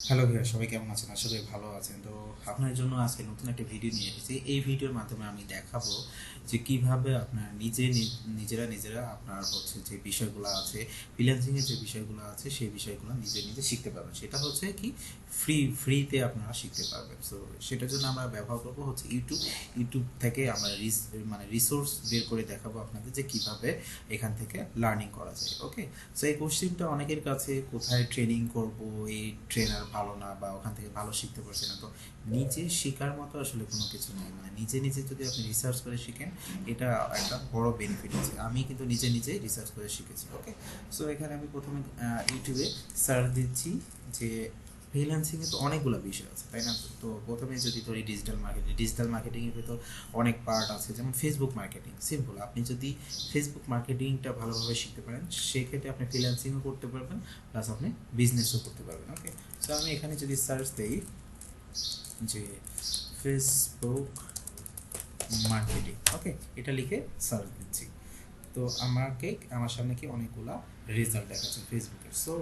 Hello viewer, সবাই কেমন আছেন? আশা করি ভালো আছেন। তো আপনার জন্য আজকে নতুন একটা ভিডিও নিয়ে এসেছি। এই ভিডিওর মাধ্যমে আমি দেখাবো যে কিভাবে আপনার নিজেরা আপনার হচ্ছে যে বিষয়গুলো আছে, ফ্রিল্যান্সিংয়ের যে বিষয়গুলো আছে সেই বিষয়গুলো নিজে নিজে শিখতে পারবেন। সেটা হচ্ছে কি ফ্রিতে আপনারা শিখতে পারবেন। সো সেটার জন্য আমরা ব্যবহার করবো হচ্ছে ইউটিউব থেকে আমরা রিসোর্স বের করে দেখাবো আপনাদের যে কিভাবে এখান থেকে লার্নিং করা যায়। ওকে, সো এই কোশ্চেনটা অনেকের কাছে, কোথায় ট্রেনিং করব, এই ট্রেনার ভালো না বা ওখান থেকে ভালো শিখতে পারছি না। তো নিজে শেখার মতো আসলে কোনো কিছু নেই, মানে নিজে নিজে যদি আপনি রিসার্চ করে শিখেন, এটা একটা বড় বেনিফিট আছে। আমি কিন্তু নিজে নিজে রিসার্চ করে শিখেছি। ওকে, সো এখানে আমি প্রথমে ইউটিউবে সার্চ দিচ্ছি যে ফ্রিল্যান্সিংয়ে তো অনেকগুলো বিষয় আছে, তাই না? তো প্রথমে যদি ধরি ডিজিটাল মার্কেটিংয়ের ভেতর অনেক পার্ট আছে, যেমন ফেসবুক মার্কেটিং। সিম্পল, আপনি যদি ফেসবুক মার্কেটিংটা ভালোভাবে শিখতে পারেন, সেক্ষেত্রে আপনি ফ্রিল্যান্সিংও করতে পারবেন, প্লাস আপনি বিজনেসও করতে পারবেন। ওকে, সো আমি এখানে যদি সার্চ দিই যে ফেসবুক মার্কেটিং, ওকে, এটা লিখে সার্চ দিচ্ছি, তো আমার সামনে কি অনেকগুলা রেজাল্ট দেখাচ্ছে ফেসবুকের। সো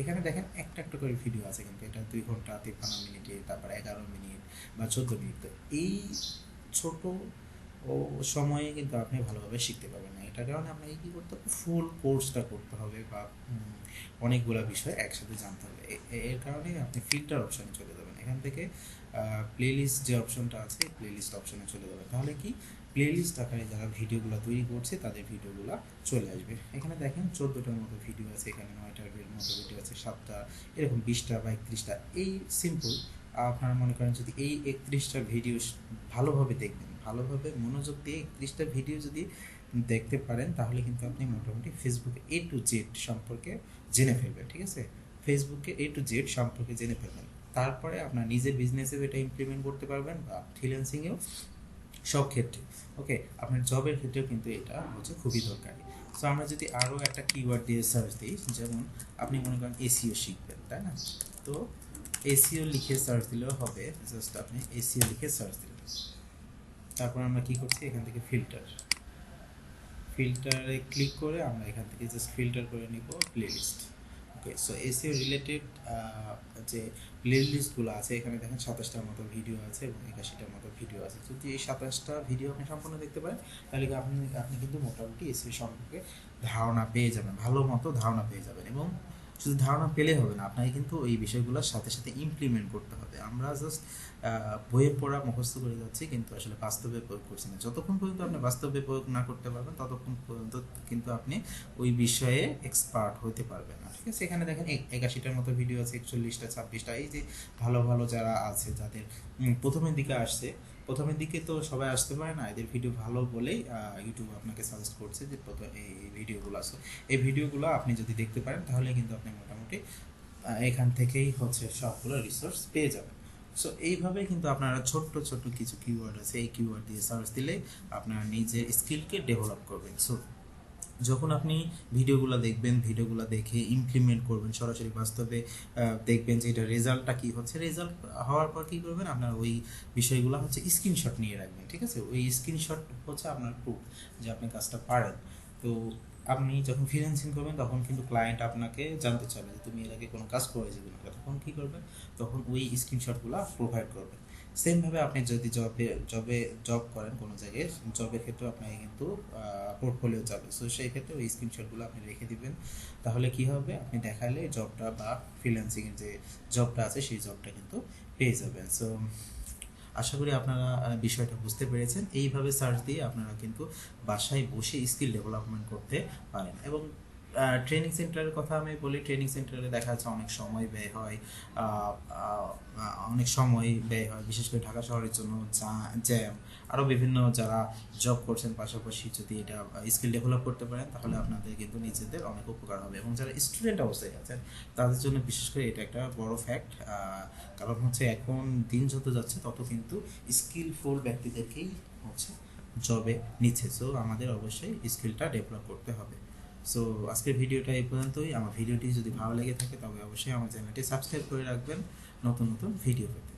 এখানে দেখেন একটা একটা করে ভিডিও আছে, কিন্তু এটা 2 ঘন্টা 53 মিনিটে, তারপর 11 মিনিট বা 14 মিনিট। তো এই ছোট ও সময়ে কিন্তু আপনি ভালোভাবে শিখতে পারবেন না। এটার কারণে আপনাকে কী করতে হবে, ফুল কোর্সটা করতে হবে বা অনেকগুলো বিষয় একসাথে জানতে হবে। এর কারণে আপনি ফিল্টার অপশানে চলে যাবেন। এখান থেকে প্লেলিস্ট যে অপশনটা আছে, প্লেলিস্ট অপশনে চলে যাবেন। তাহলে কি, প্লেলিস্ট আকারে যারা ভিডিওগুলো তৈরি করছে তাদের ভিডিওগুলো চলে আসবে। এখানে দেখেন 14টার মতো ভিডিও আছে, এখানে 9টার মতো ভিডিও আছে, 7টা, এরকম 20টা বা 31টা। এই সিম্পল, আপনারা মনে করেন যদি এই 31টা ভিডিও ভালোভাবে দেখবেন, ভালোভাবে মনোযোগ দিয়ে 31টা ভিডিও যদি দেখতে পারেন, তাহলে কিন্তু আপনি মোটামুটি ফেসবুকে A to Z সম্পর্কে জেনে ফেলবেন। ঠিক আছে, ফেসবুকে A to Z সম্পর্কে জেনে ফেলবেন। তারপরে আপনার নিজের বিজনেসেও এটা ইমপ্লিমেন্ট করতে পারবেন বা ফ্রিল্যান্সিংয়েও, সব ক্ষেত্রে। ওকে, আপনার জবের ক্ষেত্রেও কিন্তু এটা হচ্ছে খুবই দরকারি। সো আমরা যদি আরও একটা কিওয়ার্ড দিয়ে সার্চ দিই, যেমন আপনি মনে করেন এসিও শিখবেন, তাই না? তো এসিও লিখে সার্চ দিলেও হবে, জাস্ট আপনি এসিও লিখে সার্চ দিলেন। তারপর আমরা কি করছি, এখান থেকে ফিল্টারে ক্লিক করে আমরা এখান থেকে জাস্ট ফিল্টার করে নিব প্লেলিস্ট। ওকে, সো এসিও রিলেটেড যে প্লেলিস্টগুলো আছে, এখানে দেখেন 27টার মতো ভিডিও আছে এবং 81টার মতো ভিডিও আছে। যদি এই 27টা ভিডিও আপনি সম্পূর্ণ দেখতে পারেন, তাহলে আপনি কিন্তু মোটামুটি এসিও সম্পর্কে ধারণা পেয়ে যাবেন, ভালো মতো ধারণা পেয়ে যাবেন। এবং শুধু ধারণা পেলে হবে না, আপনাকে কিন্তু এই বিষয়গুলোর সাথে সাথে ইমপ্লিমেন্ট করতে হবে। আমরা জাস্ট বইয়ে পড়া মুখস্থ করে যাচ্ছি, কিন্তু আসলে বাস্তবে প্রয়োগ করছি না। যতক্ষণ পর্যন্ত আপনি বাস্তবে প্রয়োগ না করতে পারবেন, ততক্ষণ পর্যন্ত কিন্তু আপনি ওই বিষয়ে এক্সপার্ট হতে পারবেন না। ঠিক আছে, এখানে দেখেন 81টার মতো ভিডিও আছে, 41টা, 26টা। এই যে ভালো ভালো যারা আছে, যাদের প্রথমের দিকে আসছে, প্রথমের দিকে তো সবাই আসতে পারে না, এদের ভিডিও ভালো বলেই ইউটিউব আপনাকে সাজেস্ট করছে যে এই ভিডিওগুলো আছে। এই ভিডিওগুলো আপনি যদি দেখতে পারেন, তাহলে কিন্তু আপনি মোটামুটি এখান থেকেই হচ্ছে সবগুলো রিসোর্স পেয়ে যাবেন। সো এইভাবে কিন্তু আপনারা ছোট্ট ছোট্ট কিছু কিওয়ার্ড আছে, এই কিওয়ার্ড দিয়ে সার্চ দিলে আপনারা নিজের স্কিলকে ডেভেলপ করবেন। সো যখন আপনি ভিডিওগুলো দেখবেন, ভিডিওগুলো দেখে ইমপ্লিমেন্ট করবেন, সরাসরি বাস্তবে দেখবেন যে এটা রেজাল্টটা কী হচ্ছে। রেজাল্ট হওয়ার পর কী করবেন, আপনার ওই বিষয়গুলো হচ্ছে স্ক্রিনশট নিয়ে রাখবেন। ঠিক আছে, ওই স্ক্রিনশট হচ্ছে আপনার প্রুফ যে আপনি কাজটা পারেন। তো আপনি যখন ফ্রিল্যান্সিং করবেন, তখন কিন্তু ক্লায়েন্ট আপনাকে জানতে চাবে যে তুমি এর আগে কোনো কাজ করেছো কিনা। তখন কী করবেন, তখন ওই স্ক্রিনশটগুলো প্রোভাইড করবেন। সেমভাবে আপনি যদি জব করেন কোনো জায়গায়, জবের ক্ষেত্রে আপনাকে কিন্তু পোর্টফোলিও যাবে। সো সেই ক্ষেত্রে ওই স্ক্রিনশটগুলো আপনি রেখে দিবেন। তাহলে কি হবে, আপনি দেখালে জবটা বা ফ্রিল্যান্সিংয়ের যে জবটা আছে সেই জবটা কিন্তু পেয়ে যাবেন। সো আশা করি আপনারা বিষয়টা বুঝতে পেরেছেন। এইভাবে সার্চ দিয়ে আপনারা কিন্তু বাসায় বসে স্কিল ডেভেলপমেন্ট করতে পারেন। এবং ট্রেনিং সেন্টারের কথা আমি বলি, ট্রেনিং সেন্টারে দেখা যাচ্ছে অনেক সময় ব্যয় হয়, বিশেষ করে ঢাকা শহরের জন্য জ্যাম, আরও বিভিন্ন যারা জব করছেন পাশাপাশি যদি এটা স্কিল ডেভেলপ করতে পারেন, তাহলে আপনাদের কিন্তু নিজেদের অনেক উপকার হবে। এবং যারা স্টুডেন্ট অবস্থায় আছেন, তাদের জন্য বিশেষ করে এটা একটা বড় ফ্যাক্ট। কারণ হচ্ছে এখন দিন যত যাচ্ছে, তত কিন্তু স্কিলফুল ব্যক্তিদেরকেই হচ্ছে জবে নিচ্ছে। সো আমাদের অবশ্যই স্কিলটা ডেভেলপ করতে হবে। সো আজকের ভিডিওটা এই পর্যন্তই। আমার ভিডিওটি যদি ভালো লেগে থাকে, তবে অবশ্যই আমার চ্যানেলটি সাবস্ক্রাইব করে রাখবেন নতুন নতুন ভিডিও পেতে।